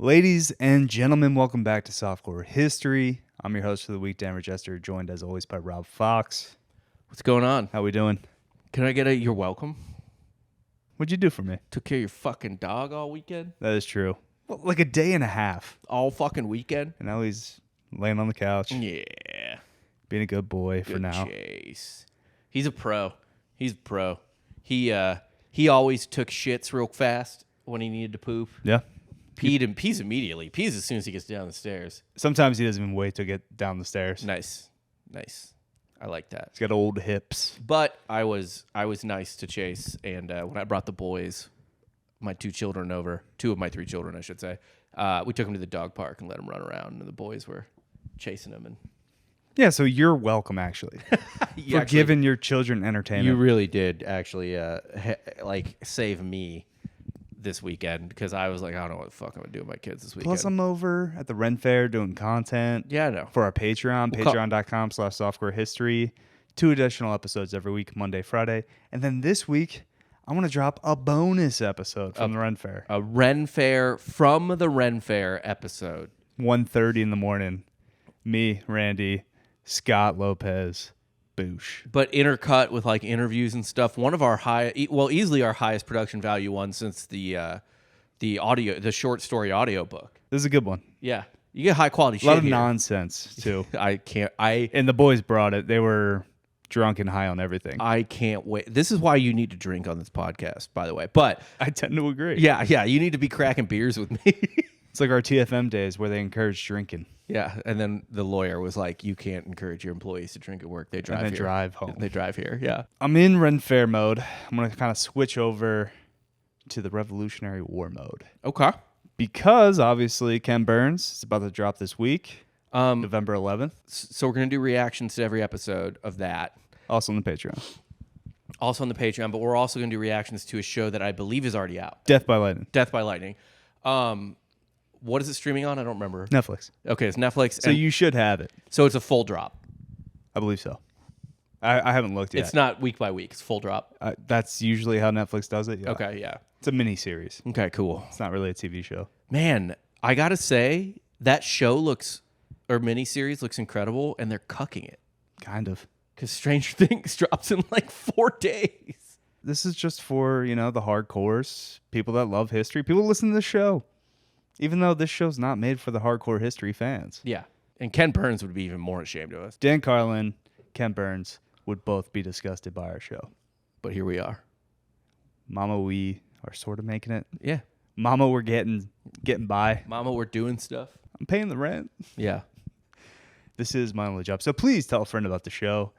Ladies and gentlemen, welcome back to Softcore History. I'm your host for the week, Dan Regester, joined as always by Rob Fox. What's going on? How we doing? Can I get a you're welcome? What'd you do for me? Took care of your fucking dog all weekend? That is true. Well, like a day and a half. All fucking weekend? And now he's laying on the couch, Yeah. being a good boy for Good now. chase. He's a pro. He's a pro. He always took shits real fast when he needed to poop. Yeah. Pees immediately. Pees as soon as he gets down the stairs. Sometimes he doesn't even wait to get down the stairs. Nice. I like that. He's got old hips. But I was nice to Chase, and when I brought the boys, my two of my three children, I should say, we took them to the dog park and let them run around, and the boys were chasing them. And Yeah, so you're welcome, actually, for giving your children entertainment. You really did actually save me this weekend, because I was like, I don't know what the fuck I'm gonna do with my kids this weekend. Plus, I'm over at the Ren Fair doing content. Yeah, I know. For our Patreon, patreon.com/softcorehistory. 2 additional episodes every week, Monday, Friday. And then this week, I want to drop a bonus episode from the Ren Fair. A Ren Fair from the Ren Fair episode. 1:30 in the morning. Me, Randy, Scott Lopez, Boosh. But intercut with like interviews and stuff. One of our easily our highest production value one since the short story audio book. This is a good one. Yeah, you get high quality shit. A lot of here. nonsense, too. And the boys brought it. They were drunk and high on everything. I can't wait. This is why you need to drink on this podcast, by the way. But I tend to agree. Yeah, you need to be cracking beers with me. It's like our TFM days where they encourage drinking. Yeah, and then the lawyer was like, "You can't encourage your employees to drink at work. They drive and then here. drive home. They drive here." Yeah. I'm in Ren Fair mode. I'm going to kind of switch over to the Revolutionary War mode. Okay. Because, obviously, Ken Burns is about to drop this week, November 11th. So we're going to do reactions to every episode of that. Also on the Patreon. But we're also going to do reactions to a show that I believe is already out. Death by Lightning. Death by Lightning. What is it streaming on? I don't remember. Netflix. Okay, it's Netflix. So you should have it. So it's a full drop. I believe so. I haven't looked yet. It's not week by week. It's full drop. That's usually how Netflix does it. Yeah. Okay, yeah. It's a mini-series. Okay, cool. It's not really a TV show. Man, I got to say, that miniseries looks incredible, and they're cucking it. Kind of. Because Stranger Things drops in like 4 days. This is just for, the hardcores, people that love history, people who listen to this show. Even though this show's not made for the hardcore history fans. Yeah. And Ken Burns would be even more ashamed of us. Dan Carlin, Ken Burns would both be disgusted by our show. But here we are. Mama, we are sort of making it. Yeah. Mama, we're getting by. Mama, we're doing stuff. I'm paying the rent. Yeah. This is my only job. So please tell a friend about the show.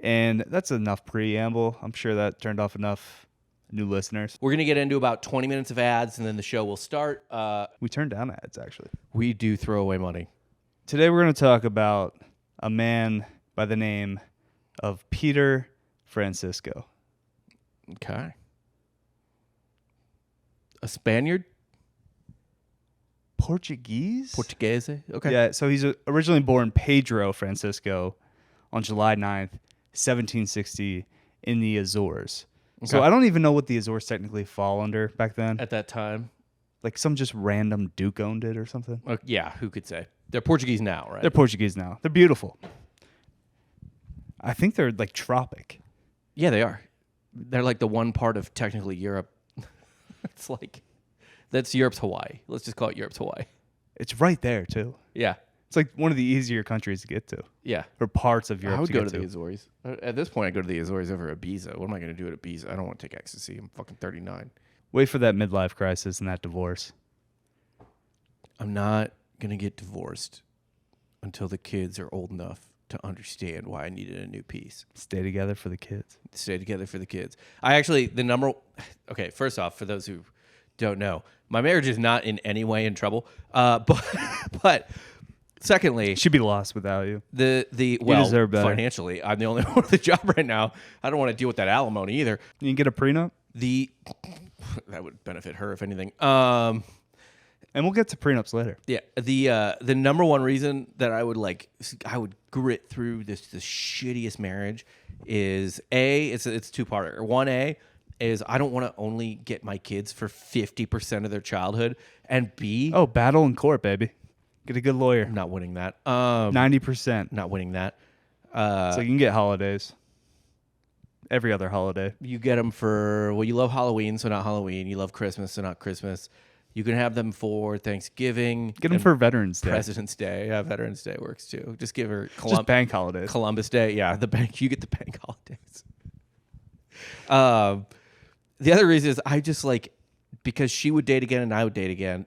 And that's enough preamble. I'm sure that turned off enough new listeners. We're going to get into about 20 minutes of ads, and then the show will start. We turned down ads, actually. We do throw away money. Today we're going to talk about a man by the name of Peter Francisco. Okay. A Spaniard? Portugese? Portugese? Okay. Yeah, so he's originally born Pedro Francisco on July 9th, 1760 in the Azores. Okay. So I don't even know what the Azores technically fall under back then. At that time. Like some just random duke owned it or something. Yeah, who could say? They're Portuguese now, right? They're Portuguese now. They're beautiful. I think they're like tropic. Yeah, they are. They're like the one part of technically Europe. It's like, that's Europe's Hawaii. Let's just call it Europe's Hawaii. It's right there too. Yeah. It's like one of the easier countries to get to. Yeah. Or parts of Europe I would to go get to the Azores. At this point, I go to the Azores over Ibiza. What am I going to do at Ibiza? I don't want to take ecstasy. I'm fucking 39. Wait for that midlife crisis and that divorce. I'm not going to get divorced until the kids are old enough to understand why I needed a new piece. Stay together for the kids. Stay together for the kids. Okay, first off, for those who don't know, my marriage is not in any way in trouble. But secondly, she'd be lost without you. Financially, I'm the only one with a job right now. I don't want to deal with that alimony either. You can get a prenup? That would benefit her, if anything. And we'll get to prenups later. Yeah. The number one reason that I would grit through this shittiest marriage is it's two-parter. 1A, is I don't want to only get my kids for 50% of their childhood, and B, Oh, battle in court, baby. Get a good lawyer. I'm not winning that. 90%. Not winning that. So you can get holidays. Every other holiday. You get them for, well, you love Halloween, so not Halloween. You love Christmas, so not Christmas. You can have them for Thanksgiving. Get them for Veterans Day. President's Day. Yeah, Veterans Day works too. Just give her Just bank holidays. Columbus Day. Yeah, the bank. You get the bank holidays. The other reason is I just like, because she would date again and I would date again,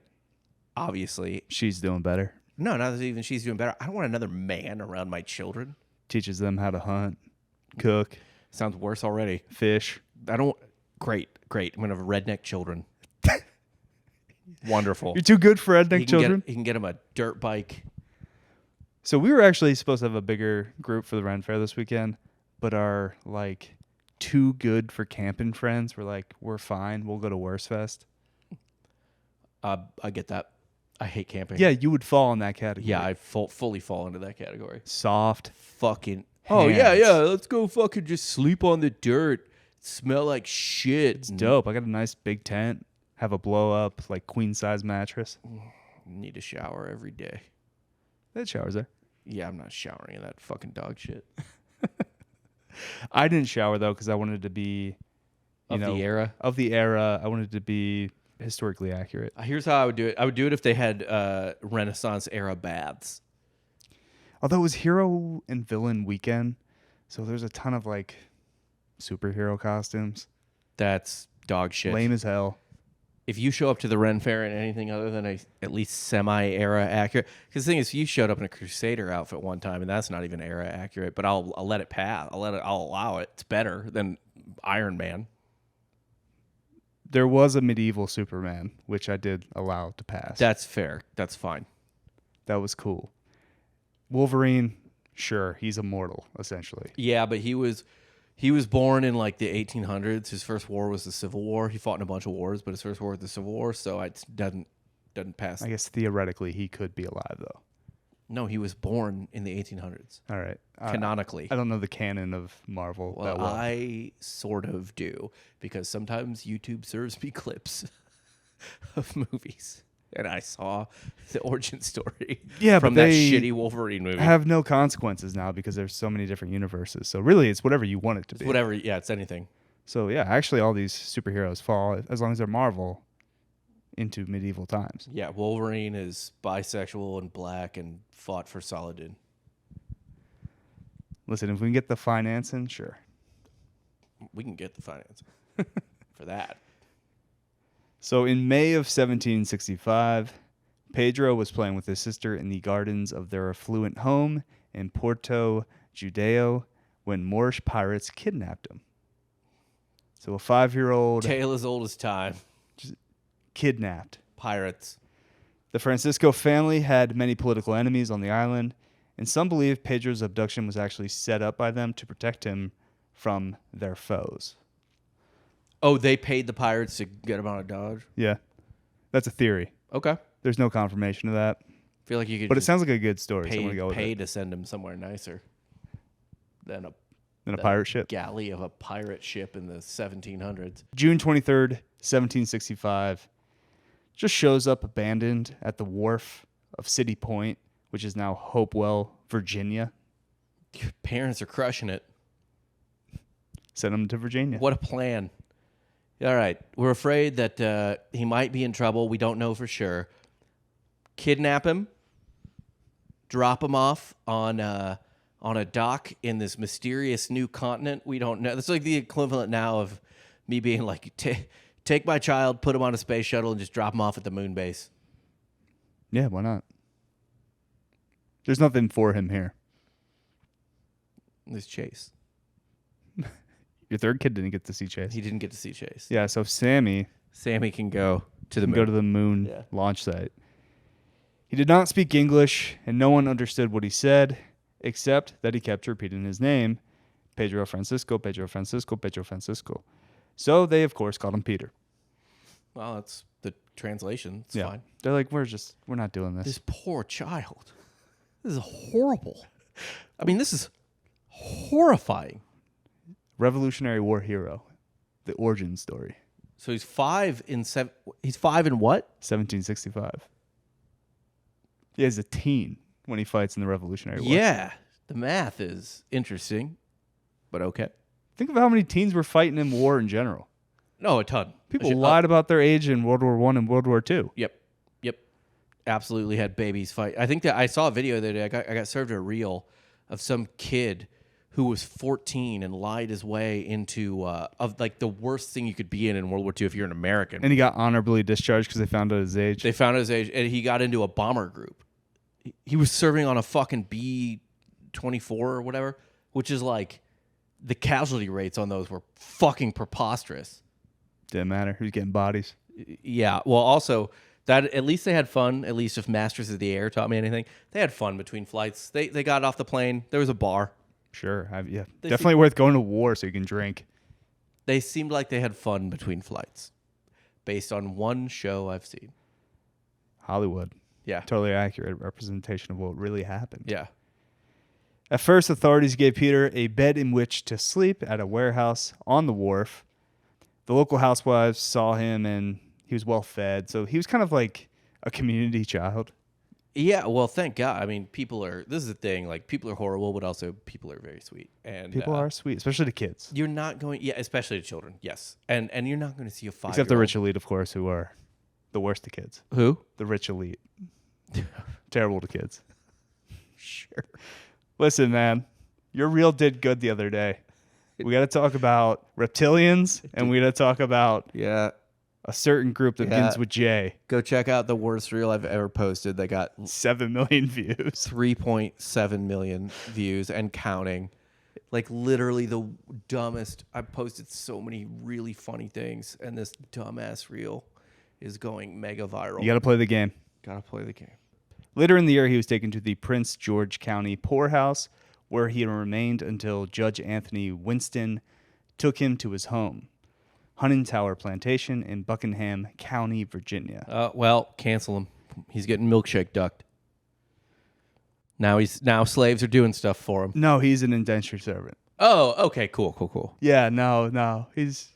obviously. She's doing better. No, not that even she's doing better. I don't want another man around my children. Teaches them how to hunt, cook. Sounds worse already. Fish. I don't. Great. I'm going to have redneck children. Wonderful. You're too good for redneck children. He can get him a dirt bike. So we were actually supposed to have a bigger group for the Ren Fair this weekend, but our like too good for camping friends were like, we're fine. We'll go to Worst Fest. I get that. I hate camping. Yeah, you would fall in that category. Yeah, I fully fall into that category. Soft. Fucking. Hands. Oh yeah. Let's go fucking just sleep on the dirt. Smell like shit. It's dope. I got a nice big tent. Have a blow up like queen size mattress. Need a shower every day. That showers there. Yeah, I'm not showering in that fucking dog shit. I didn't shower though because I wanted to be The era. Of the era. I wanted to be historically accurate. Here's how I would do it. I would do it if they had Renaissance era baths. Although it was hero and villain weekend, so there's a ton of like superhero costumes. That's dog shit. Lame as hell. If you show up to the Ren Fair in anything other than at least semi-era accurate, because the thing is, you showed up in a Crusader outfit one time, and that's not even era accurate. But I'll let it pass. I'll allow it. It's better than Iron Man. There was a medieval Superman, which I did allow to pass. That's fair. That's fine. That was cool. Wolverine, sure, he's immortal essentially. Yeah, but he was born in like the 1800s. His first war was the Civil War. He fought in a bunch of wars, but his first war was the Civil War, so it doesn't pass. I guess theoretically he could be alive though. No, he was born in the 1800s. All right. Canonically. I don't know the canon of Marvel that well. I sort of do, because sometimes YouTube serves me clips of movies. And I saw the origin story from that shitty Wolverine movie. Have no consequences now because there's so many different universes. So really, it's whatever you want it to be. Whatever, yeah, it's anything. So yeah, actually, all these superheroes fall as long as they're Marvel into medieval times. Yeah, Wolverine is bisexual and black and fought for Saladin. Listen, if we can get the financing, sure. We can get the financing for that. So in May of 1765, Pedro was playing with his sister in the gardens of their affluent home in Porto Judeo when Moorish pirates kidnapped him. So a 5-year-old tale as old as time. Just kidnapped. Pirates. The Francisco family had many political enemies on the island, and some believe Pedro's abduction was actually set up by them to protect him from their foes. Oh, they paid the pirates to get him out of Dodge? Yeah. That's a theory. Okay. There's no confirmation of that. I feel like you could. But it sounds like a good story. Pay, so I'm gonna go with pay it. to send him somewhere nicer than a pirate ship. Galley of a pirate ship in the 1700s. June 23rd, 1765. Just shows up abandoned at the wharf of City Point, which is now Hopewell, Virginia. Your parents are crushing it. Send him to Virginia. What a plan. All right. We're afraid that he might be in trouble. We don't know for sure. Kidnap him. Drop him off on a dock in this mysterious new continent. We don't know. That's like the equivalent now of me being like, take my child, put him on a space shuttle, and just drop him off at the moon base. Yeah, why not? There's nothing for him here. This Chase. Your third kid didn't get to see Chase. He didn't get to see Chase. Yeah, so Sammy can go to the moon. Go to the moon launch site. He did not speak English, and no one understood what he said, except that he kept repeating his name, Pedro Francisco, Pedro Francisco, Pedro Francisco. So they, of course, called him Peter. Well, that's the translation. It's fine. They're like, we're not doing this. This poor child. This is horrible. I mean, this is horrifying. Revolutionary War hero. the origin story. So he's 5 in 7. He's 5 in what? 1765. He is a teen when he fights in the Revolutionary War. Yeah, the math is interesting, but okay. Think of how many teens were fighting in war in general. No, a ton. People lied about their age in World War I and World War II. Yep. Absolutely had babies fight. I think that I saw a video the other day. I got served a reel of some kid who was 14 and lied his way into of like the worst thing you could be in World War II if you're an American. And he got honorably discharged because they found out his age. They found out his age, and he got into a bomber group. He was serving on a fucking B-24 or whatever, which is like the casualty rates on those were fucking preposterous. Didn't matter. He was getting bodies. Yeah. Well, also that at least they had fun. At least if Masters of the Air taught me anything, they had fun between flights. They got off the plane. There was a bar. Sure. Yeah. Definitely worth going to war so you can drink. They seemed like they had fun between flights, based on one show I've seen. Hollywood. Yeah. Totally accurate representation of what really happened. Yeah. At first, authorities gave Peter a bed in which to sleep at a warehouse on the wharf. The local housewives saw him and he was well fed, so he was kind of like a community child. Yeah, well, thank God. I mean, this is the thing, like, people are horrible, but also people are very sweet. And people are sweet, especially to kids. You're not going, yeah, especially to children, yes. And you're not going to see a 5-year-old. Except the rich elite, of course, who are the worst to kids. Who? The rich elite. Terrible to kids. Sure. Listen, man, your reel did good the other day. We got to talk about reptilians, and we got to talk about a certain group that begins with J. Go check out the worst reel I've ever posted. They got 7 million views. 3.7 million views and counting. Like literally the dumbest. I posted so many really funny things, and this dumbass reel is going mega viral. You got to play the game. Gotta play the game. Later in the year, he was taken to the Prince George County poorhouse, where he remained until Judge Anthony Winston took him to his home, Hunting Tower Plantation in Buckingham County, Virginia. Well, cancel him. He's getting milkshake ducked. Now slaves are doing stuff for him. No, he's an indentured servant. Oh, okay, cool. Yeah, no, he's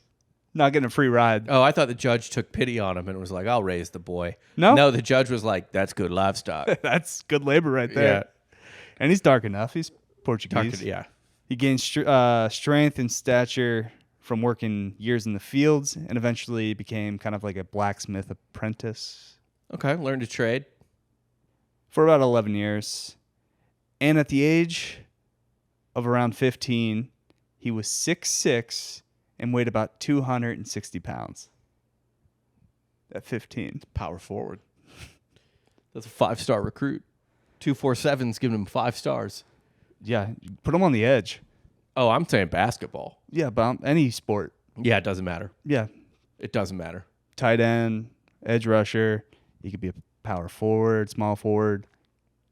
not getting a free ride. Oh, I thought the judge took pity on him and was like, I'll raise the boy. No, the judge was like, that's good livestock. That's good labor right there. Yeah. And he's dark enough. He's Portuguese. Yeah. He gained strength and stature from working years in the fields and eventually became kind of like a blacksmith apprentice. Okay, learned to trade. For about 11 years. And at the age of around 15, he was 6'6" and weighed about 260 pounds. At 15. Power forward. That's a 5-star recruit. 247's giving him 5 stars. Yeah, put him on the edge. Oh, I'm saying basketball. Yeah, but any sport. Yeah, it doesn't matter. Yeah. It doesn't matter. Tight end, edge rusher. He could be a power forward, small forward.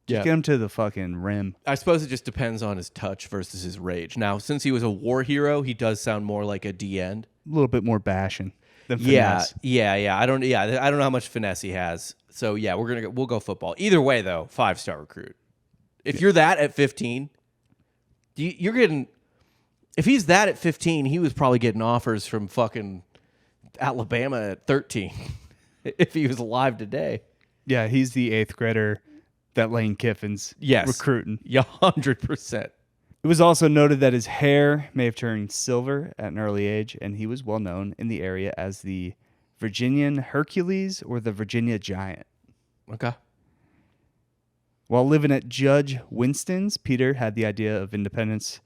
Just get him to the fucking rim. I suppose it just depends on his touch versus his rage. Now, since he was a war hero, he does sound more like a D end. A little bit more bashing than finesse. Yeah. I don't know how much finesse he has. So yeah, we'll go football. Either way, though, 5-star recruit. If you're that at 15, you're getting. If he's that at 15, he was probably getting offers from fucking Alabama at 13. If he was alive today. Yeah, he's the 8th grader that Lane Kiffin's recruiting. Yeah, 100%. It was also noted that his hair may have turned silver at an early age, and he was well known in the area as the Virginian Hercules or the Virginia Giant. Okay. While living at Judge Winston's, Peter had the idea of independence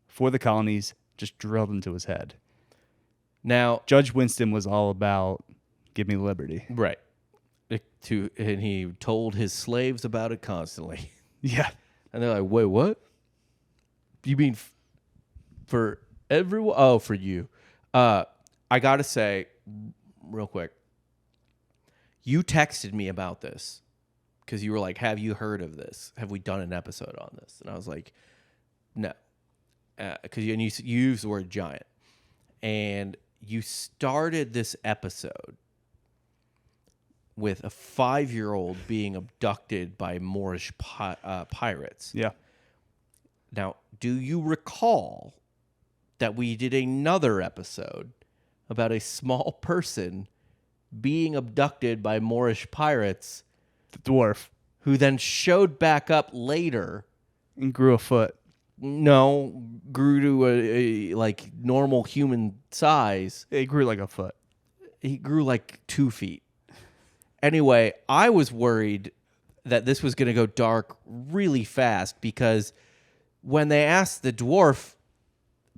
for the colonies just drilled into his head. Now, Judge Winston was all about give me liberty. Right. And he told his slaves about it constantly. Yeah. And they're like, wait, what? You mean for everyone? Oh, for you. I got to say, real quick, you texted me about this because you were like, have you heard of this? Have we done an episode on this? And I was like, no. Because you used the word giant. And you started this episode with a 5-year-old being abducted by Moorish pirates. Yeah. Now, do you recall that we did another episode about a small person being abducted by Moorish pirates The dwarf. who then showed back up later. And grew a foot. No, grew to a like normal human size. It grew like a foot. He grew like 2 feet. Anyway, I was worried that this was going to go dark really fast because when they asked the dwarf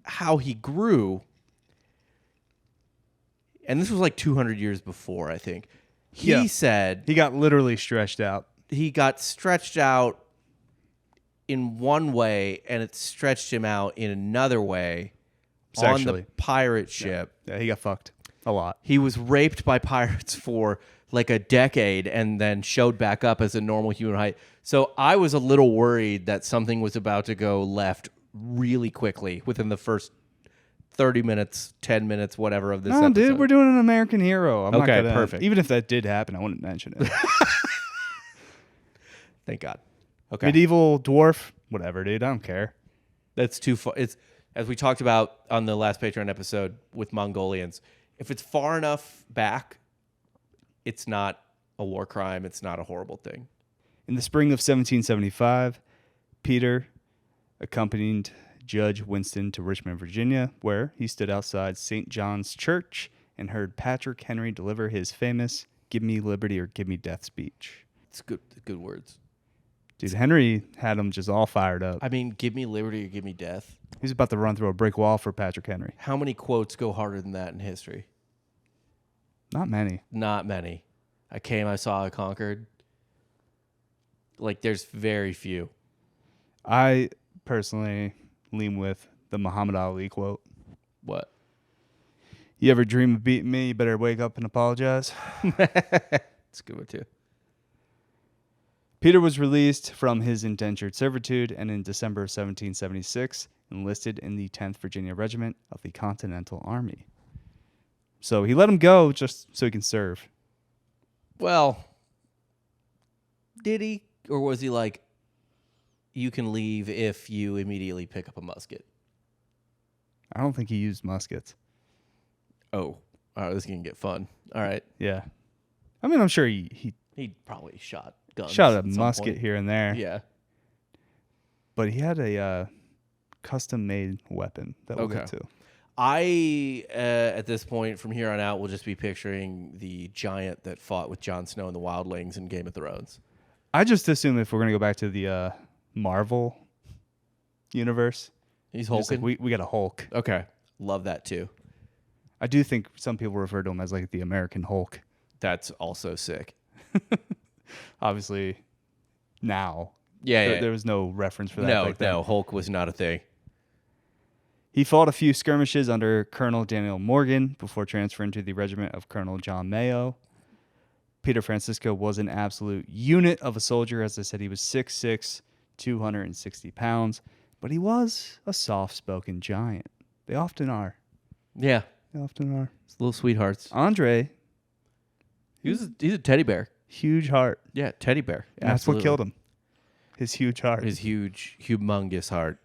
how he grew, and this was like 200 years before, I think, he said He got literally stretched out. he got stretched out in one way and it stretched him out in another way on Sexually. the pirate ship. Yeah, he got fucked a lot. He was raped by pirates for like a decade and then showed back up as a normal human height. So I was a little worried that something was about to go left really quickly within the first 30 minutes, 10 minutes, whatever of this No, episode. dude, we're doing an American hero. I'm not Okay, gonna, perfect. Even if that did happen, I wouldn't mention it. Thank God. Okay. Medieval dwarf, whatever, dude. I don't care. That's too far. It's, as we talked about on the last Patreon episode with Mongolians, if it's far enough back, it's not a war crime. It's not a horrible thing. In the spring of 1775, Peter accompanied Judge Winston to Richmond, Virginia, where he stood outside St. John's Church and heard Patrick Henry deliver his famous "Give me liberty or give me death" speech. It's good words. Dude, Henry had him just all fired up. I mean, give me liberty or give me death. He was about to run through a brick wall for Patrick Henry. How many quotes go harder than that in history? Not many. Not many. I came, I saw, I conquered. Like, there's very few. I personally lean with the Muhammad Ali quote. What? You ever dream of beating me, you better wake up and apologize. It's a good one, too. Peter was released from his indentured servitude and in December of 1776 enlisted in the 10th Virginia Regiment of the Continental Army. So he let him go just so he can serve. Well, did he? Or was he like, you can leave if you immediately pick up a musket? I don't think he used muskets. Oh, all right, this is going to get fun. All right. Yeah. I mean, I'm sure he He probably shot guns. shot a at some musket point. here and there. Yeah. But he had a custom-made weapon that we'll Okay. get to. I, at this point, from here on out, will just be picturing the giant that fought with Jon Snow and the Wildlings in Game of Thrones. I just assume if we're going to go back to the Marvel universe, He's just like hulking. we got a Hulk. Okay. Love that, too. I do think some people refer to him as like the American Hulk. That's also sick. Obviously, now Yeah, there was no reference for that. No, back then. no, Hulk was not a thing. He fought a few skirmishes under Colonel Daniel Morgan before transferring to the regiment of Colonel John Mayo. Peter Francisco was an absolute unit of a soldier. As I said, he was 6'6", 260 pounds, but he was a soft-spoken giant. They often are. Yeah, They often are. it's little sweethearts. Andre, He's a teddy bear. huge heart. Yeah, teddy bear. And that's what Absolutely. killed him. His huge heart. His huge, humongous heart.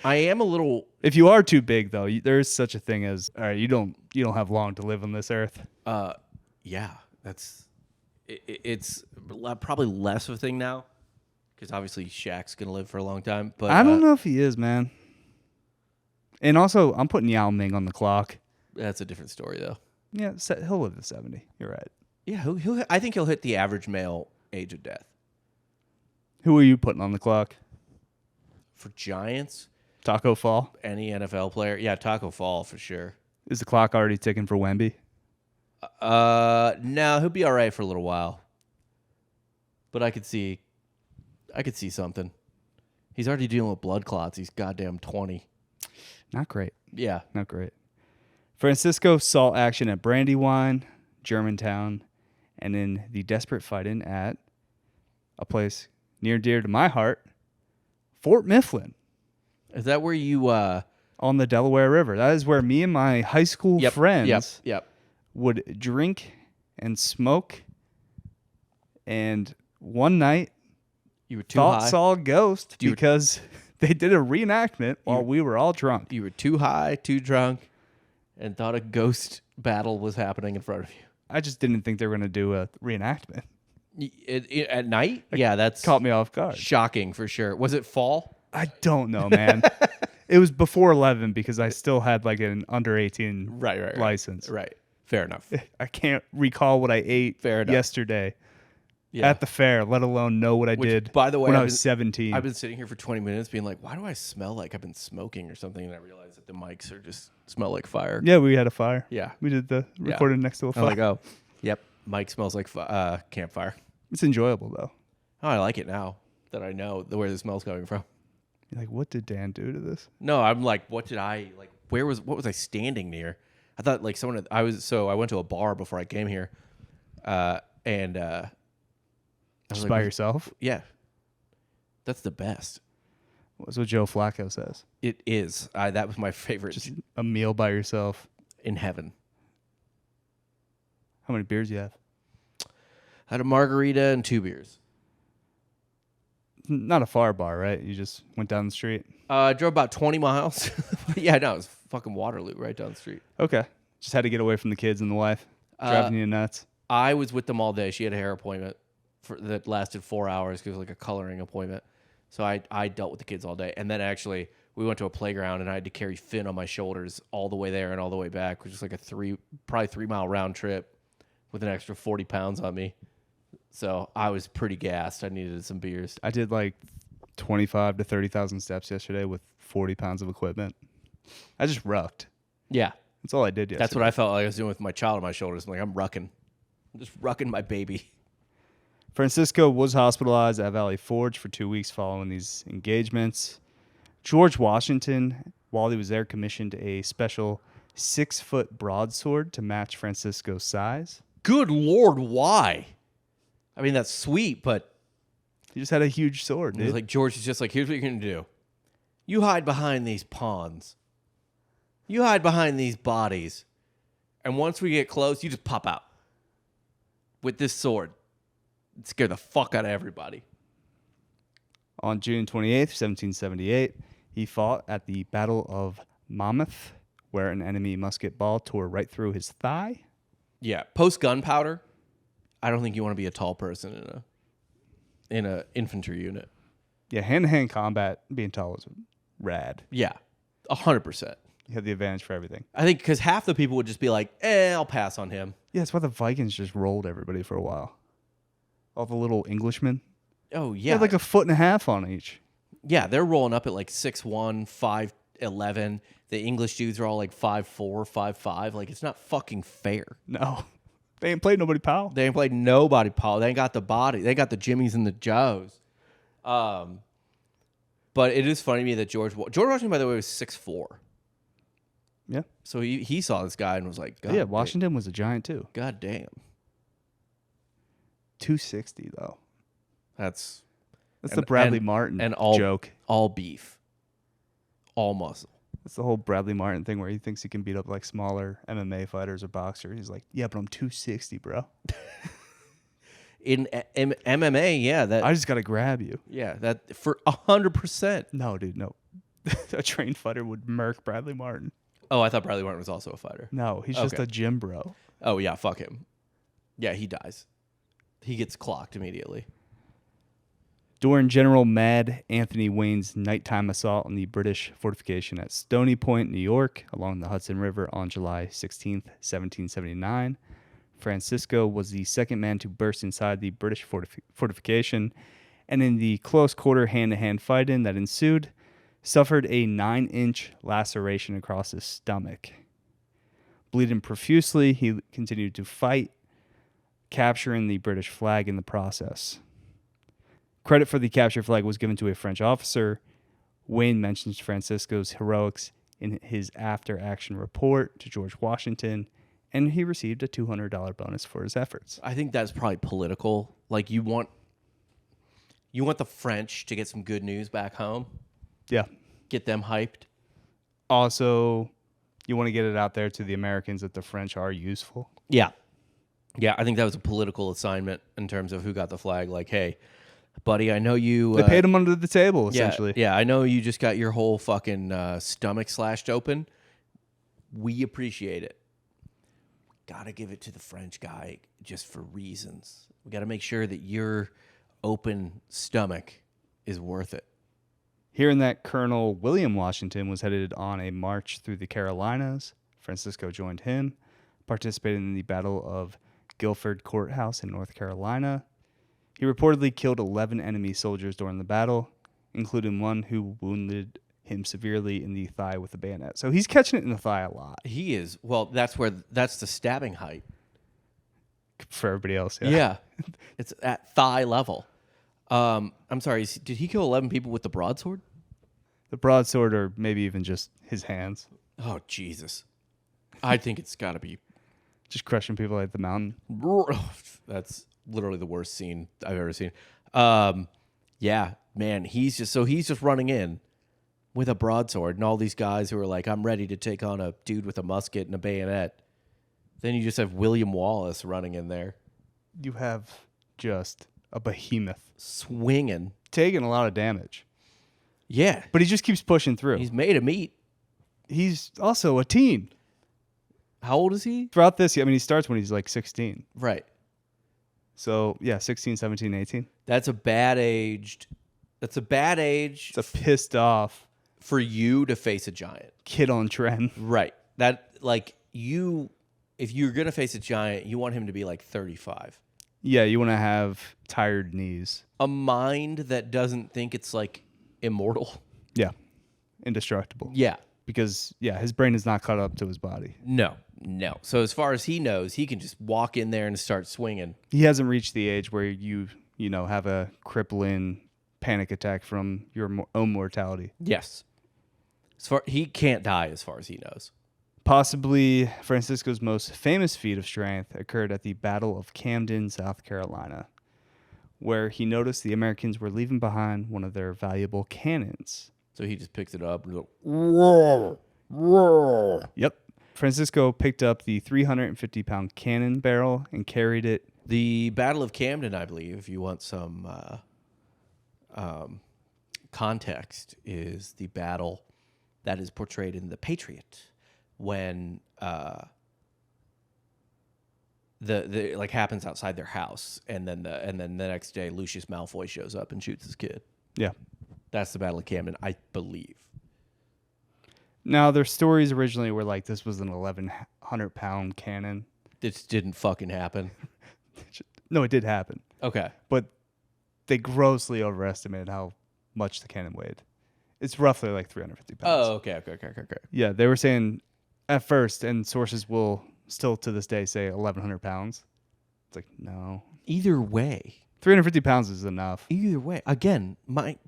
I am a little. If you are too big, though, there is such a thing as, all right, you don't have long to live on this earth. Yeah, it's probably less of a thing now, because obviously Shaq's gonna live for a long time. But I don't know if he is, man. And also, I'm putting Yao Ming on the clock. That's a different story, though. Yeah, he'll live to 70. You're right. Yeah, I think he'll hit the average male age of death. Who are you putting on the clock? For Giants, Taco Fall? any NFL player, yeah, Taco Fall for sure. Is the clock already ticking for Wemby? No, he'll be all right for a little while. But I could see something. He's already dealing with blood clots. He's goddamn 20. Not great. Yeah. Not great. Francisco saw action at Brandywine, Germantown, and in the desperate fighting at a place near and dear to my heart, Fort Mifflin Is that where you on the Delaware River. That is where me and my high school friends Yep. would drink and smoke. And one night, You were too thought high. saw a ghost You were- because they did a reenactment while we were all drunk. You were too high, too drunk, and thought a ghost battle was happening in front of you. I just didn't think they were going to do a reenactment. At night? Yeah, that's Caught me off guard. shocking for sure. Was it fall? I don't know, man. It was before 11 because I still had like an under 18 license. Right. Fair enough. I can't recall what I ate yesterday at the fair, let alone know what I did by the way, when I was 17. I've been sitting here for 20 minutes being like, why do I smell like I've been smoking or something? And I realized that the mics are just smell like fire. Yeah, we had a fire. Yeah. We did the recording next to a fire. I'm like, oh, yep, mic smells like campfire. It's enjoyable, though. Oh, I like it now that I know where the smell's coming from. You're like, what did Dan do to this? No, I'm like, what was I standing near? I thought like I went to a bar before I came here, and just by yourself? Yeah, that's the best. That's what Joe Flacco says. It is. That was my favorite. Just a meal by yourself in heaven. How many beers you have? I had a margarita and 2 beers. Not a far bar, right? You just went down the street? I drove about 20 miles. Yeah, no, it was fucking Waterloo right down the street. Okay. Just had to get away from the kids and the wife. Driving you nuts. I was with them all day. She had a hair appointment that lasted 4 hours because it was like a coloring appointment. So I dealt with the kids all day. And then actually, we went to a playground and I had to carry Finn on my shoulders all the way there and all the way back, which is like probably 3 mile round trip with an extra 40 pounds on me. So I was pretty gassed. I needed some beers. I did like 25 to 30,000 steps yesterday with 40 pounds of equipment. I just rucked. Yeah. That's all I did yesterday. That's what I felt like I was doing with my child on my shoulders. I'm like, I'm rucking. I'm just rucking my baby. Francisco was hospitalized at Valley Forge for 2 weeks following these engagements. George Washington, while he was there, commissioned a special 6-foot broadsword to match Francisco's size. Good Lord, why? I mean, that's sweet, but... He just had a huge sword, dude. It was like, George is just like, here's what you're going to do. You hide behind these pawns. You hide behind these bodies. And once we get close, you just pop out. With this sword. It scared the fuck out of everybody. On June 28th, 1778, he fought at the Battle of Monmouth, where an enemy musket ball tore right through his thigh. Yeah, post gunpowder, I don't think you want to be a tall person in a infantry unit. Yeah, hand-to-hand combat, being tall is rad. Yeah, 100%. You had the advantage for everything. I think because half the people would just be like, I'll pass on him. Yeah, that's why the Vikings just rolled everybody for a while. All the little Englishmen. Oh, yeah. They had like 1.5 foot on each. Yeah, they're rolling up at like 6'1", 5'11". The English dudes are all like 5'4", 5'5". Like, it's not fucking fair. No. They ain't played nobody, pal. They ain't played nobody, pal. They ain't got the body. They got the Jimmies and the Joes. But it is funny to me that George Washington, by the way, was 6'4". Yeah. So he saw this guy and was like, God yeah, Washington was a giant too. God damn. 260 though. That's the Bradley Martin joke. All beef. All muscle. That's the whole Bradley Martin thing where he thinks he can beat up like smaller MMA fighters or boxers. He's like, yeah, but I'm 260, bro. In MMA, yeah. I just got to grab you. Yeah, that for 100%. No, dude, no. A trained fighter would murk Bradley Martin. Oh, I thought Bradley Martin was also a fighter. No, he's just a gym bro. Oh, yeah, fuck him. Yeah, he dies. He gets clocked immediately. During General Mad Anthony Wayne's nighttime assault on the British fortification at Stony Point, New York, along the Hudson River on July 16th, 1779, Francisco was the second man to burst inside the British fortification, and in the close-quarter hand-to-hand fight-in that ensued, suffered a 9-inch laceration across his stomach. Bleeding profusely, he continued to fight, capturing the British flag in the process. Credit for the captured flag was given to a French officer. Wayne mentions Francisco's heroics in his after-action report to George Washington, and he received a $200 bonus for his efforts. I think that's probably political. Like, you want the French to get some good news back home. Yeah. Get them hyped. Also, you want to get it out there to the Americans that the French are useful. Yeah. Yeah, I think that was a political assignment in terms of who got the flag. Like, hey, buddy, I know you... They paid him under the table, essentially. Yeah, I know you just got your whole fucking stomach slashed open. We appreciate it. Gotta give it to the French guy just for reasons. We gotta make sure that your open stomach is worth it. Hearing that Colonel William Washington was headed on a march through the Carolinas, Francisco joined him, participated in the Battle of Guilford Courthouse in North Carolina. He reportedly killed 11 enemy soldiers during the battle, including one who wounded him severely in the thigh with a bayonet. So he's catching it in the thigh a lot. He is. Well, that's the stabbing height. For everybody else, Yeah. It's at thigh level. I'm sorry, did he kill 11 people with the broadsword? The broadsword, or maybe even just his hands. Oh, Jesus. I think it's got to be. Just crushing people at the mountain. That's literally the worst scene I've ever seen. Yeah, man, he's just running in with a broadsword, and all these guys who are like, I'm ready to take on a dude with a musket and a bayonet. Then you just have William Wallace running in there. You have just a behemoth. Swinging. Taking a lot of damage. Yeah. But he just keeps pushing through. He's made of meat. He's also a teen. How old is he? Throughout this, I mean, he starts when he's like 16. Right. So, yeah, 16, 17, 18. That's a bad age. It's a pissed off for you to face a giant. kid on trend. Right. That, like, if you're going to face a giant, you want him to be like 35. Yeah, you want to have tired knees. A mind that doesn't think it's like immortal. Yeah. Indestructible. Yeah. Because, yeah, his brain is not caught up to his body. No. So as far as he knows, he can just walk in there and start swinging. He hasn't reached the age where you have a crippling panic attack from your own mortality. Yes. He can't die as far as he knows. Possibly Francisco's most famous feat of strength occurred at the Battle of Camden, South Carolina, where he noticed the Americans were leaving behind one of their valuable cannons. So he just picks it up and goes, roar, roar. Yep. Francisco picked up the 350-pound cannon barrel and carried it. The Battle of Camden, I believe, if you want some context, is the battle that is portrayed in The Patriot when the like happens outside their house, and then the next day Lucius Malfoy shows up and shoots his kid. Yeah. That's the Battle of Camden, I believe. Now, their stories originally were like this was an 1,100-pound cannon. This didn't fucking happen. No, it did happen. Okay. But they grossly overestimated how much the cannon weighed. It's roughly like 350 pounds. Oh, okay. Yeah, they were saying at first, and sources will still to this day say 1,100 pounds. It's like, no. Either way. 350 pounds is enough. Either way. Again,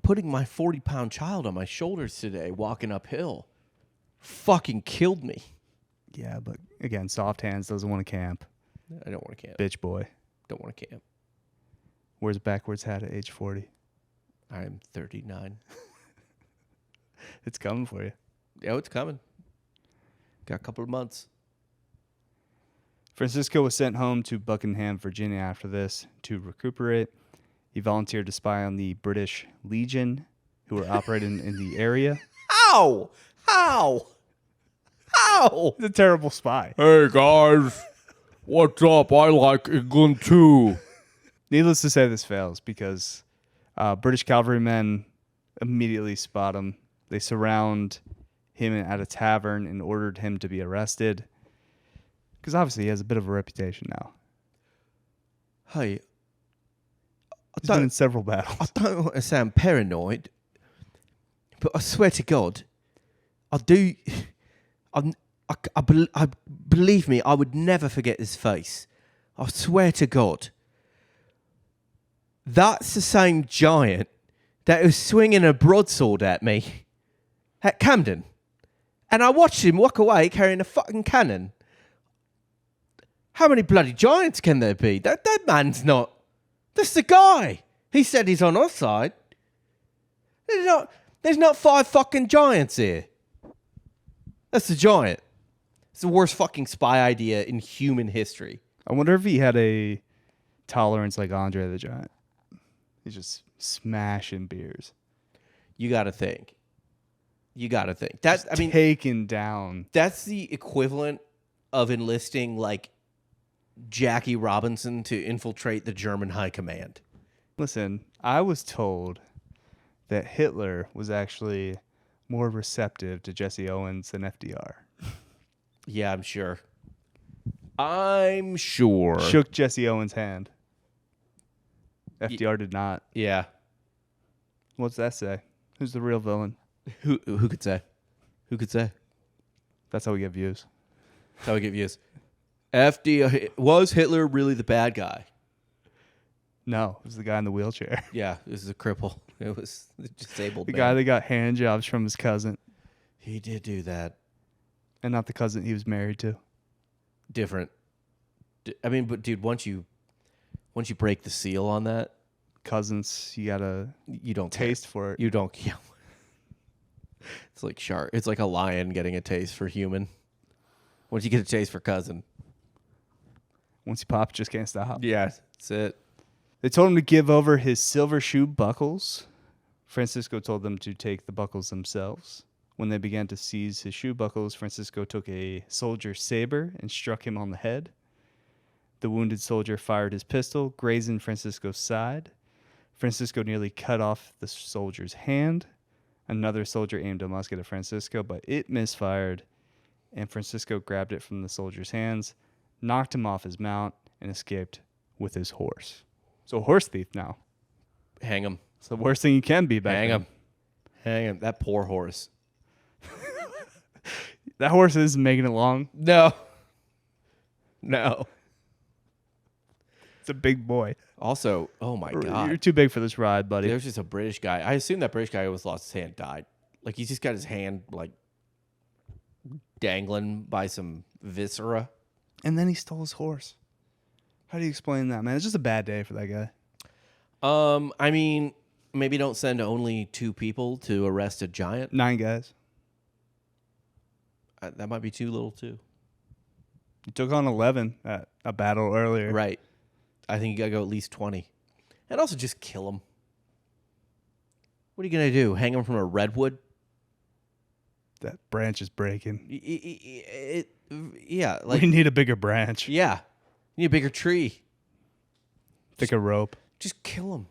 putting my 40-pound child on my shoulders today, walking uphill, fucking killed me. Yeah, but again, soft hands, doesn't want to camp. I don't want to camp. Bitch boy. Don't want to camp. Wears a backwards hat at age 40. I'm 39. It's coming for you. Yeah, it's coming. Got a couple of months. Francisco was sent home to Buckingham, Virginia after this to recuperate. He volunteered to spy on the British Legion, who were operating in the area. How? He's a terrible spy. Hey guys, what's up? I like England too. Needless to say, this fails because British cavalrymen immediately spot him. They surround him at a tavern and ordered him to be arrested. Because obviously he has a bit of a reputation now. Hey, He's been in several battles. I don't want to sound paranoid, but I swear to God, I do. I believe me, I would never forget this face. I swear to God. That's the same giant that was swinging a broadsword at me at Camden. And I watched him walk away carrying a fucking cannon. How many bloody giants can there be? That man's not... That's the guy. He said he's on our side. There's not 5 fucking giants here. That's the giant. It's the worst fucking spy idea in human history. I wonder if he had a tolerance like Andre the Giant. He's just smashing beers. You got to think. You got to think. That's, I mean, taken down. that's the equivalent of enlisting like Jackie Robinson to infiltrate the German high command. Listen, I was told that Hitler was actually more receptive to Jesse Owens than FDR. Yeah, I'm sure. I'm sure. Shook Jesse Owens' hand. FDR did not. Yeah. What's that say? Who's the real villain? Who could say? Who could say? That's how we get views. That's how we get views. FDR, was Hitler really the bad guy? No, it was the guy in the wheelchair. Yeah, this is a cripple. It was the disabled The man. guy that got hand jobs from his cousin. He did do that. And not the cousin he was married to. Different. I mean, but dude, once you break the seal on that, Cousins, you gotta you don't taste for it. You don't. Yeah. It's like shark. It's like a lion getting a taste for human. Once you get a taste for cousin. Once you pop, just can't stop. Yeah, that's it. They told him to give over his silver shoe buckles. Francisco told them to take the buckles themselves. When they began to seize his shoe buckles, Francisco took a soldier's saber and struck him on the head. The wounded soldier fired his pistol, grazing Francisco's side. Francisco nearly cut off the soldier's hand. Another soldier aimed a musket at Francisco, but it misfired, and Francisco grabbed it from the soldier's hands, knocked him off his mount, and escaped with his horse. So a horse thief now. Hang him. It's the worst thing you can be back Hang then. him. Hang him. That poor horse. That horse isn't making it long. No. No. It's a big boy. Also, oh my You're God. too big for this ride, buddy. There's just a British guy. I assume that British guy who was lost his hand died. Like he's just got his hand like dangling by some viscera. And then he stole his horse. How do you explain that, man? It's just a bad day for that guy. I mean, maybe don't send only 2 people to arrest a giant. 9 guys. That might be too little too. He took on 11 at a battle earlier. Right. I think you gotta go at least 20, and also just kill him. What are you gonna do? Hang him from a redwood? That branch is breaking. Yeah, like We need a bigger branch. yeah, you need a bigger tree. Thicker rope. Just kill him.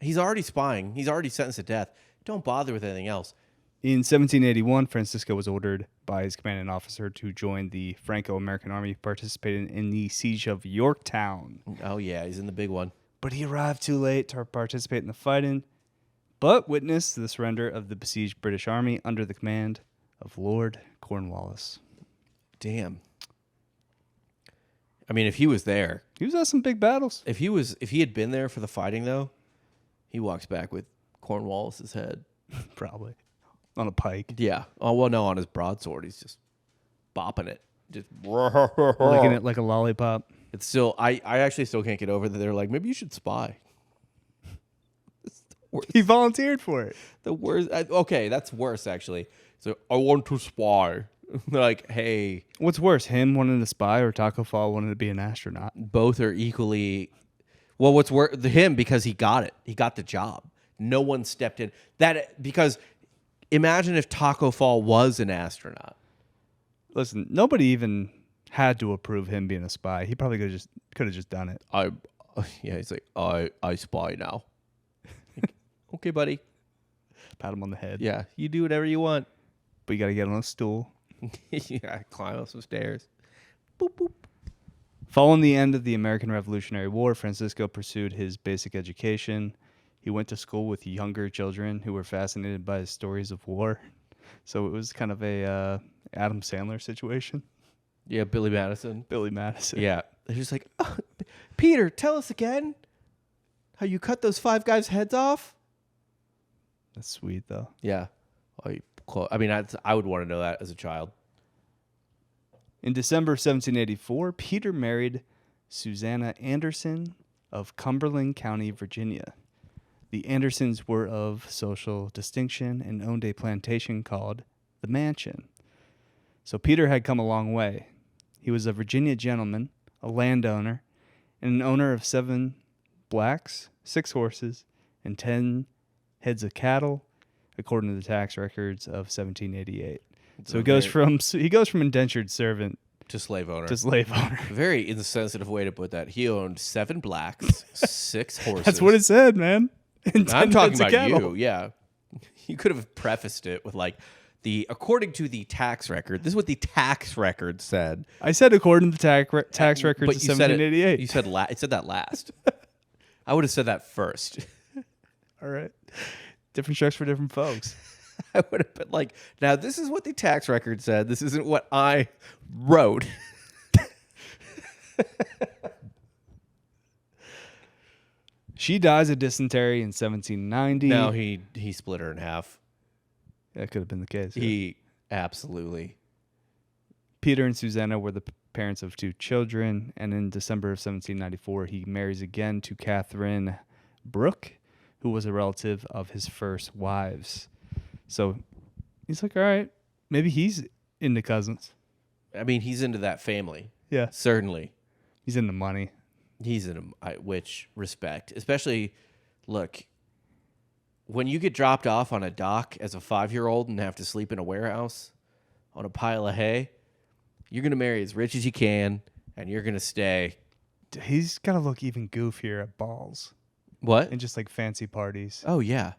He's already spying. He's already sentenced to death. Don't bother with anything else. In 1781, Francisco was ordered by his commanding officer to join the Franco-American Army, participating in the siege of Yorktown. Oh yeah, he's in the big one. But he arrived too late to participate in the fighting, but witnessed the surrender of the besieged British Army under the command of Lord Cornwallis. Damn. I mean, if he was there, He was at some big battles. if he had been there for the fighting though, he walks back with Cornwallis's head. Probably. On a pike. Yeah. Oh well, no, on his broadsword, he's just bopping it. Just Licking it like a lollipop. It's still. I actually still can't get over that. They're like, maybe you should spy. It's the worst. He volunteered for it. The worst. Okay, that's worse actually. So I want to spy. They're like, hey, What's worse, him wanting to spy or Taco Fall wanting to be an astronaut? both are equally. Well, what's worse, him because he got it. He got the job. No one stepped in. That because imagine if Taco Fall was an astronaut. Listen, nobody even had to approve him being a spy. He probably could have just done it. He's like, I spy now. Like, okay, buddy. Pat him on the head. Yeah, you do whatever you want. But you got to get on a stool. Yeah, climb up some stairs. Boop, boop. Following the end of the American Revolutionary War, Francisco pursued his basic education. He went to school with younger children who were fascinated by his stories of war. So it was kind of a Adam Sandler situation. Yeah, Billy Madison. Billy Madison. Yeah. They're just like, oh, Peter, tell us again how you cut those 5 guys' heads off. That's sweet, though. Yeah. I mean, I would want to know that as a child. In December of 1784, Peter married Susanna Anderson of Cumberland County, Virginia. The Andersons were of social distinction and owned a plantation called the Mansion. So Peter had come a long way. He was a Virginia gentleman, a landowner, and an owner of 7 blacks, 6 horses, and 10 heads of cattle, according to the tax records of 1788. It's So a he goes from indentured servant to slave owner. to slave owner. Very insensitive way to put that. He owned 7 blacks, 6 horses. That's what it said, man. And I'm 10 talking heads of about cattle. you. Yeah. You could have prefaced it with like according to the tax record. This is what the tax record said. I said according to the tax records But of you said 1788. it said it said that last. I would have said that first. All right. Different strokes for different folks. I would have been like, now this is what the tax record said. This isn't what I wrote. She dies of dysentery in 1790. No, he split her in half. That could have been the case. yeah. He absolutely. Peter and Susanna were the parents of 2 children, and in December of 1794, he marries again to Catherine Brooke, who was a relative of his first wives. So he's like, all right, maybe he's into cousins. I mean, he's into that family. Yeah. Certainly. He's into money. He's in which respect, especially, look, when you get dropped off on a dock as a 5-year-old and have to sleep in a warehouse on a pile of hay, you're going to marry as rich as you can, and you're going to stay. He's got to look even goofier at balls What? and just like fancy parties. Oh, yeah.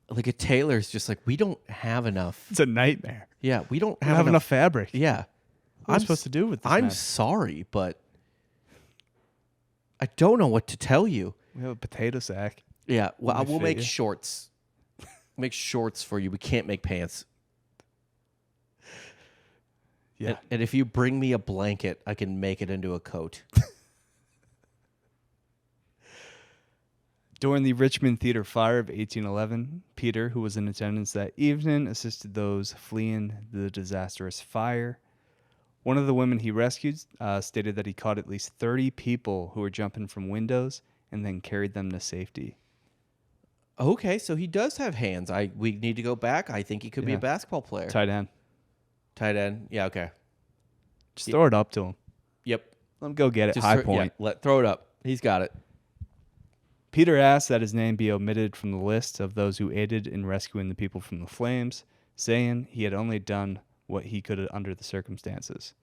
Like a tailor's just like, we don't have enough. It's a nightmare. Yeah, we don't I don't have enough fabric. Yeah. What am I supposed to do with this I'm mess? sorry, but I don't know what to tell you. We have a potato sack. Yeah, well, Let me we'll fit make you. shorts. Make shorts for you. We can't make pants. Yeah. And if you bring me a blanket, I can make it into a coat. During the Richmond Theater fire of 1811, Peter, who was in attendance that evening, assisted those fleeing the disastrous fire. One of the women he rescued stated that he caught at least 30 people who were jumping from windows and then carried them to safety. Okay, so he does have hands. We need to go back. I think he could be Yeah. a basketball player. Tight end. Tight end. Yeah, okay. Just throw it up to him. Yep. Let him go get it. Just High point. throw it up. He's got it. Peter asked that his name be omitted from the list of those who aided in rescuing the people from the flames, saying he had only done what he could under the circumstances.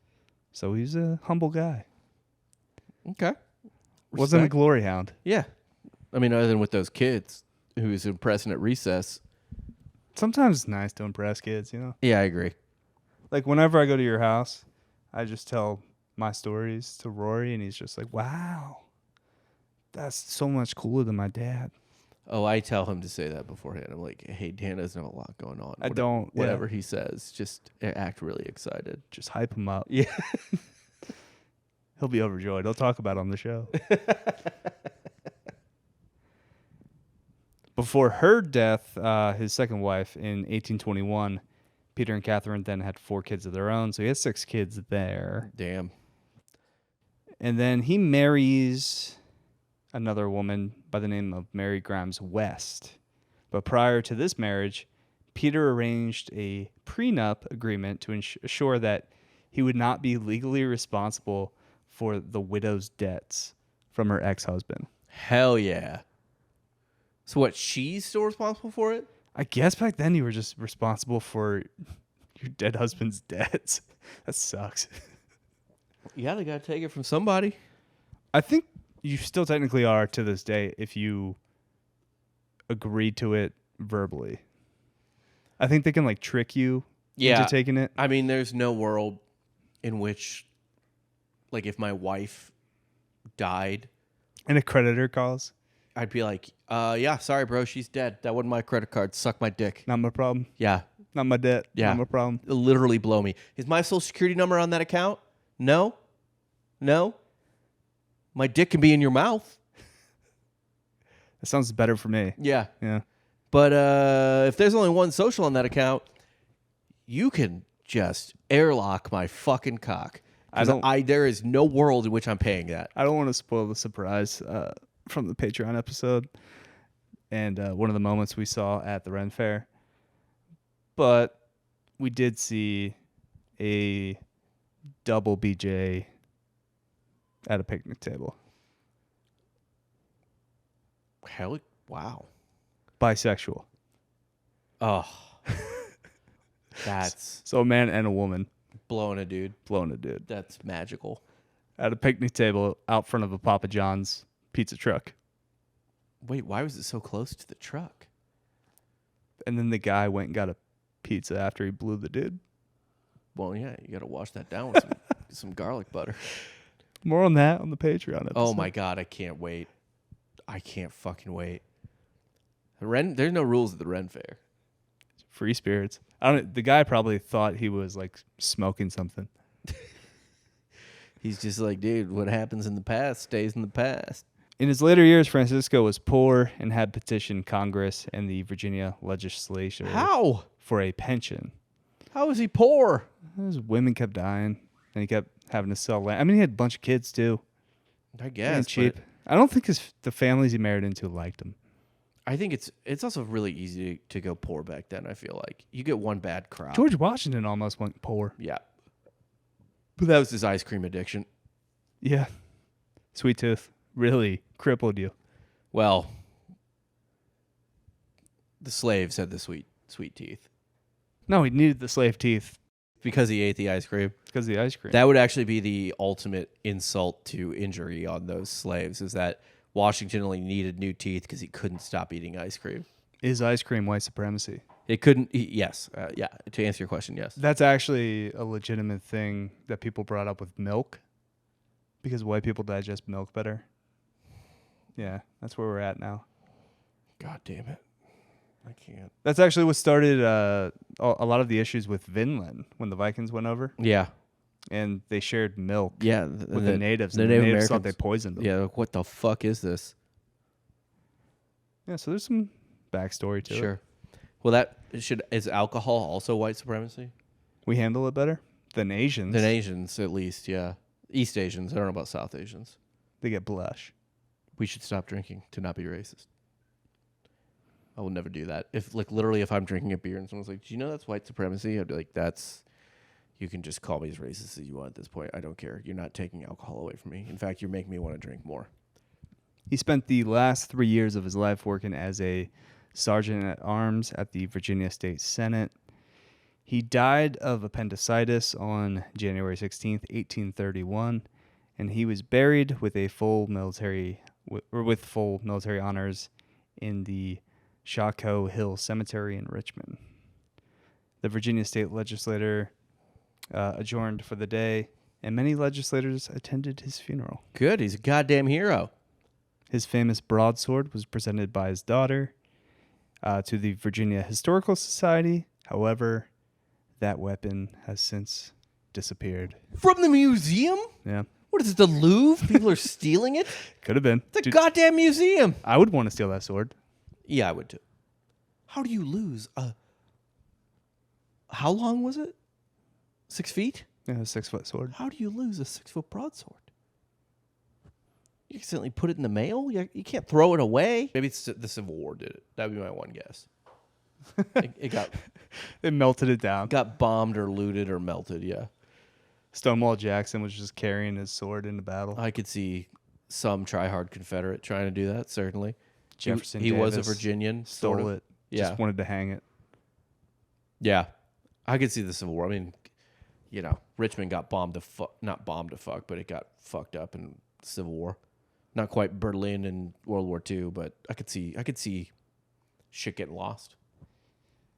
So he's a humble guy. Okay. Wasn't a Respect. glory hound. Yeah. I mean, other than with those kids who was impressing at recess. Sometimes it's nice to impress kids, you know? Yeah, I agree. Like, whenever I go to your house, I just tell my stories to Rory, and he's just like, wow, that's so much cooler than my dad. Oh, I tell him to say that beforehand. I'm like, hey, Dan doesn't have a lot going on. I don't, yeah. Whatever he says, just act really excited. Just hype him up. Yeah. He'll be overjoyed. He'll talk about it on the show. Before her death, his second wife, in 1821, Peter and Catherine then had 4 kids of their own, so he has 6 kids there. Damn. And then he marries another woman by the name of Mary Grimes West. But prior to this marriage, Peter arranged a prenup agreement to ensure that he would not be legally responsible for the widow's debts from her ex-husband. Hell yeah. So what, she's still responsible for it? I guess back then you were just responsible for your dead husband's debts. That sucks. Yeah, they got to take it from somebody. I think you still technically are to this day if you agree to it verbally. I think they can like trick you into taking it. I mean, there's no world in which, like, if my wife died, And a creditor calls. I'd be like, yeah, sorry, bro, she's dead. That wasn't my credit card. Suck my dick. Not my problem. Yeah. Not my debt. Yeah. Not my problem. It'll literally blow me. Is my social security number on that account? No. No. My dick can be in your mouth. That sounds better for me. Yeah. Yeah. But if there's only one social on that account, you can just airlock my fucking cock. There is no world in which I'm paying that. I don't want to spoil the surprise from the Patreon episode and one of the moments we saw at the Ren Fair. But we did see a double BJ at a picnic table. Hell, wow. Bisexual. Oh, that's So a man and a woman blowing a dude. blowing a dude That's magical. at a picnic table out front of a Papa John's pizza truck. Wait, why was it so close to the truck? And then the guy went and got a pizza after he blew the dude. Well, yeah, you got to wash that down with some garlic butter. More on that on the Patreon episode. Oh my God, I can't wait. I can't fucking wait. There's no rules at the Ren Fair. Free spirits. The guy probably thought he was like smoking something. He's just like, dude, what happens in the past stays in the past. In his later years, Francisco was poor and had petitioned Congress and the Virginia legislature How? for a pension. How is he poor? His women kept dying, and he kept having to sell land. I mean, he had a bunch of kids too. I And guess. cheap. But I don't think the families he married into liked him. I think it's also really easy to go poor back then. I feel like you get one bad crop. George Washington almost went poor. Yeah. But that was his ice cream addiction. Yeah. Sweet tooth really crippled you. Well, the slaves had the sweet teeth No, he needed the slave teeth because he ate the ice cream. because of the ice cream. That would actually be the ultimate insult to injury on those slaves, is that Washington only needed new teeth because he couldn't stop eating ice cream. Is ice cream white supremacy? It couldn't. Yes. Yeah. To answer your question, yes. That's actually a legitimate thing that people brought up with milk, because white people digest milk better. Yeah, that's where we're at now. God damn it. I can't. That's actually what started a lot of the issues with Vinland when the Vikings went over Yeah. and they shared milk Yeah. with the natives. The And Native the natives thought they Americans. poisoned them. Yeah. Like, what the fuck is this? Yeah, so there's some backstory to it. Sure. Well, is alcohol also white supremacy? We handle it better than Asians. Than Asians, at least. Yeah. East Asians. I don't know about South Asians. They get blush. We should stop drinking to not be racist. I will never do that. If if I'm drinking a beer and someone's like, "Do you know that's white supremacy?" I'd be like, you can just call me as racist as you want at this point. I don't care. You're not taking alcohol away from me. In fact, you're making me want to drink more. He spent the last 3 years of his life working as a sergeant at arms at the Virginia State Senate. He died of appendicitis on January 16th, 1831, and he was buried with full military honors in the Shawco Hill Cemetery in Richmond. The Virginia State Legislature adjourned for the day, and many legislators attended his funeral. Good. He's a goddamn hero. His famous broadsword was presented by his daughter to the Virginia Historical Society. However, that weapon has since disappeared. From the museum? Yeah, What is it, the Louvre? People are stealing it? could have been. It's a goddamn museum. I would want to steal that sword. Yeah, I would too. How do you lose? How long was it? 6 feet? Yeah, a 6-foot sword. How do you lose a 6-foot broadsword? You accidentally put it in the mail? You can't throw it away. Maybe it's the Civil War did it. That'd be my one guess. it got It melted it down. bombed or looted or melted, yeah. Stonewall Jackson was just carrying his sword into battle. I could see some try-hard Confederate trying to do that, certainly. Jefferson He was a Davis Virginian. stole sort of. it. Yeah. Just wanted to hang it. Yeah. I could see the Civil War. I mean, Richmond got not bombed to fuck, but it got fucked up in the Civil War. Not quite Berlin in World War II, but I could see shit getting lost.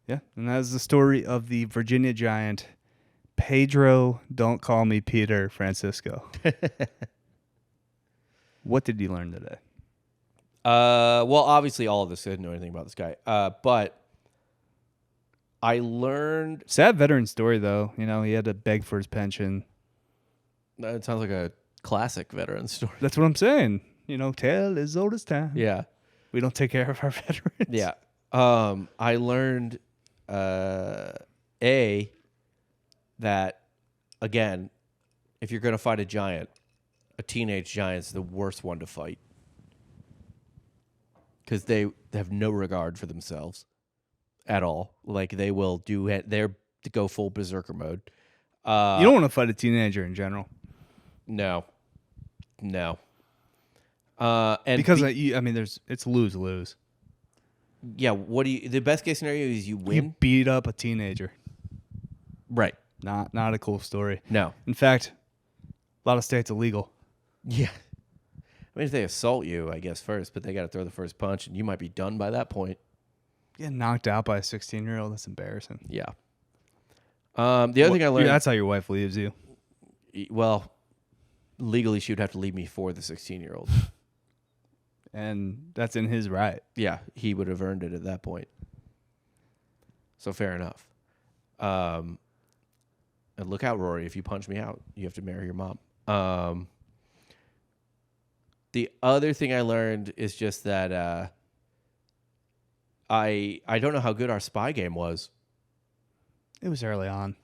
Yeah, and that is the story of the Virginia giant, Pedro, don't call me Peter, Francisco. What did you learn today? Well, obviously all of this, I didn't know anything about this guy. But I learned. Sad veteran story, though. He had to beg for his pension. It sounds like a classic veteran story. That's what I'm saying. Tale as old as time. Yeah. We don't take care of our veterans. Yeah. I learned, that, again, if you're going to fight a giant, a teenage giant's the worst one to fight. Because they have no regard for themselves at all. Like, they will do it. They're to go full berserker mode. You don't want to fight a teenager in general. No. And Because, it's lose-lose. Yeah, what do you? The best case scenario is you win. You beat up a teenager. Right. Not a cool story. No. In fact, a lot of states illegal. Yeah. I mean, if they assault you, I guess first, but they got to throw the first punch, and you might be done by that point. Getting knocked out by a 16-year-old, that's embarrassing. Yeah. The other thing I learned. That's how your wife leaves you. Well, legally, she would have to leave me for the 16-year-old. And that's in his right. Yeah, he would have earned it at that point. So fair enough. And look out, Rory. If you punch me out, you have to marry your mom. The other thing I learned is just that I don't know how good our spy game was. It was early on.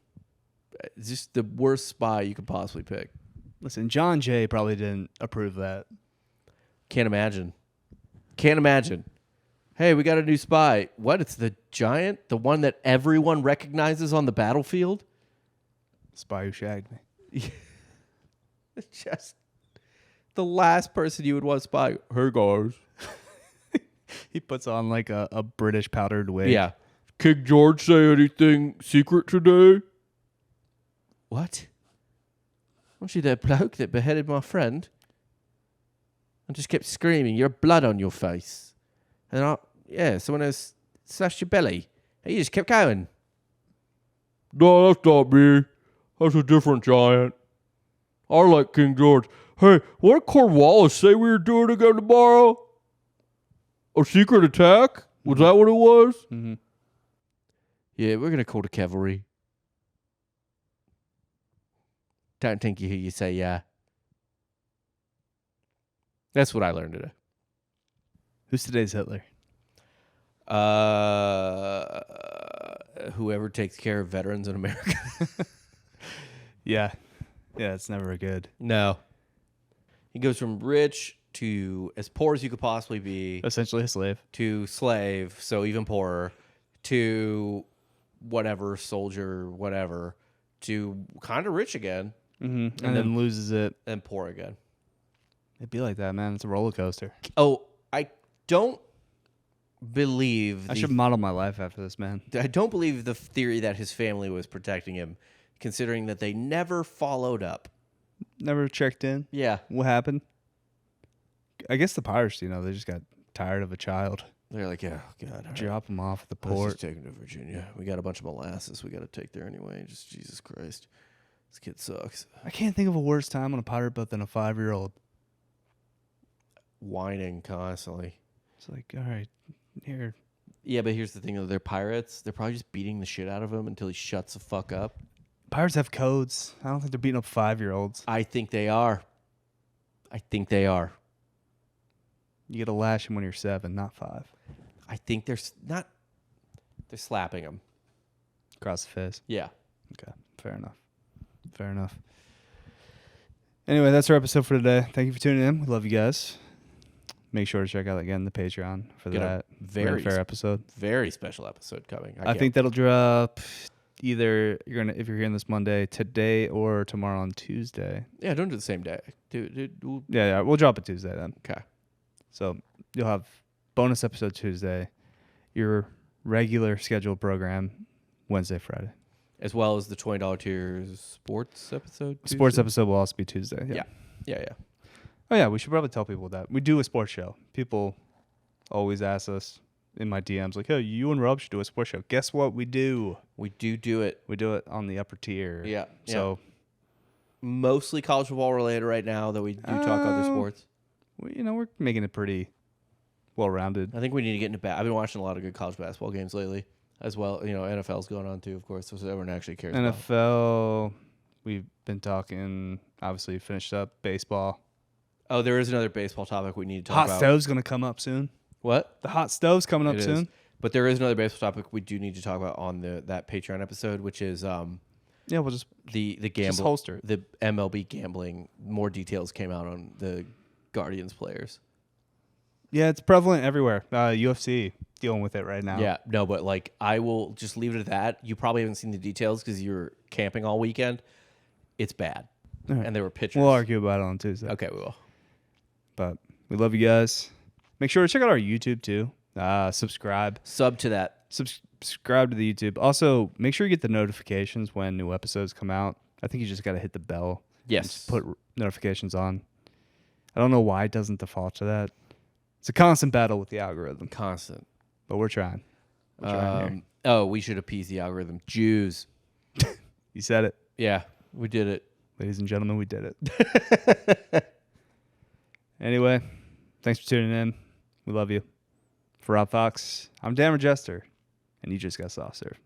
It's just the worst spy you could possibly pick. Listen, John Jay probably didn't approve that. Can't imagine. Hey, we got a new spy. What? It's the giant? The one that everyone recognizes on the battlefield? Spy who shagged me. It's just the last person you would want to spy. Hey, guys. He puts on like a British powdered wig. Yeah. King George say anything secret today? What? Aren't you that bloke that beheaded my friend? I just kept screaming, "You're blood on your face." And someone has slashed your belly. And you just kept going. No, that's not me. That's a different giant. I like King George. Hey, what did Cornwallis say we were doing again tomorrow? A secret attack? Was that what it was? Mm-hmm. Yeah, we're going to call the cavalry. Don't think you hear you say yeah. That's what I learned today. Who's today's Hitler? Whoever takes care of veterans in America. Yeah, it's never good. No. He goes from rich to as poor as you could possibly be, Essentially a slave. to slave, so even poorer, to whatever, soldier, whatever, to kind of rich again, Mm-hmm. And then loses it. and poor again. It'd be like that, man. It's a roller coaster. Oh, I don't believe I should model my life after this, man. I don't believe the theory that his family was protecting him, considering that they never followed up. Never checked in. Yeah. What happened? I guess the pirates, they just got tired of a child. They're like, yeah, God, all right. Drop them off at the Let's port. just take him to Virginia. We got a bunch of molasses we got to take there anyway. Just Jesus Christ. This kid sucks. I can't think of a worse time on a pirate boat than a 5-year-old. Whining constantly. It's like, all right, here. Yeah, but here's the thing, though. They're pirates. They're probably just beating the shit out of him until he shuts the fuck up. Pirates have codes. I don't think they're beating up 5-year-olds. I think they are. You get to lash them when you're 7, not 5. I think they're not. They're slapping him. Across the face. Yeah. Okay, fair enough. Anyway, that's our episode for today. Thank you for tuning in. We love you guys. Make sure to check out, again, the Patreon for Get a that very fair episode. Very special episode coming. I think that'll drop either if you're hearing this Monday, today, or tomorrow on Tuesday. Yeah, don't do the same day. Yeah, we'll drop it Tuesday then. Okay. So you'll have bonus episode Tuesday, your regular scheduled program Wednesday, Friday. As well as the $20 tier sports episode. Tuesday? Sports episode will also be Tuesday. Yeah. Oh yeah, we should probably tell people that we do a sports show. People always ask us in my DMs like, "Hey, you and Rob should do a sports show." Guess what? We do. We do it. We do it on the upper tier. Yeah. So mostly college football related right now, though we do talk other sports. we're making it pretty well-rounded. I think we need to get into I've been watching a lot of good college basketball games lately, as well. NFL's going on too, of course, so everyone actually cares. NFL. We've been talking. Obviously, finished up baseball. Oh, there is another baseball topic we need to talk about. Hot stove's gonna come up soon. What? The hot stove's coming up It soon. is. But there is another baseball topic we do need to talk about on that Patreon episode, which is Yeah, we'll just the gamble, just holster it. the MLB gambling. More details came out on the Guardians players. Yeah, it's prevalent everywhere. UFC dealing with it right now. Yeah, no, but I will just leave it at that. You probably haven't seen the details because you're camping all weekend. It's bad, All right. and there were pictures. We'll argue about it on Tuesday. Okay, we will. But we love you guys. Make sure to check out our YouTube too. Subscribe. Sub to that. Subscribe to the YouTube. Also, make sure you get the notifications when new episodes come out. I think you just got to hit the bell. Yes. And just put notifications on. I don't know why it doesn't default to that. It's a constant battle with the algorithm, Constant. but we're trying. We're trying here. Oh, we should appease the algorithm. Jews. You said it. Yeah, we did it. Ladies and gentlemen, we did it. Anyway, thanks for tuning in. We love you. For Rob Fox, I'm Dan Regester, and you just got soft serve.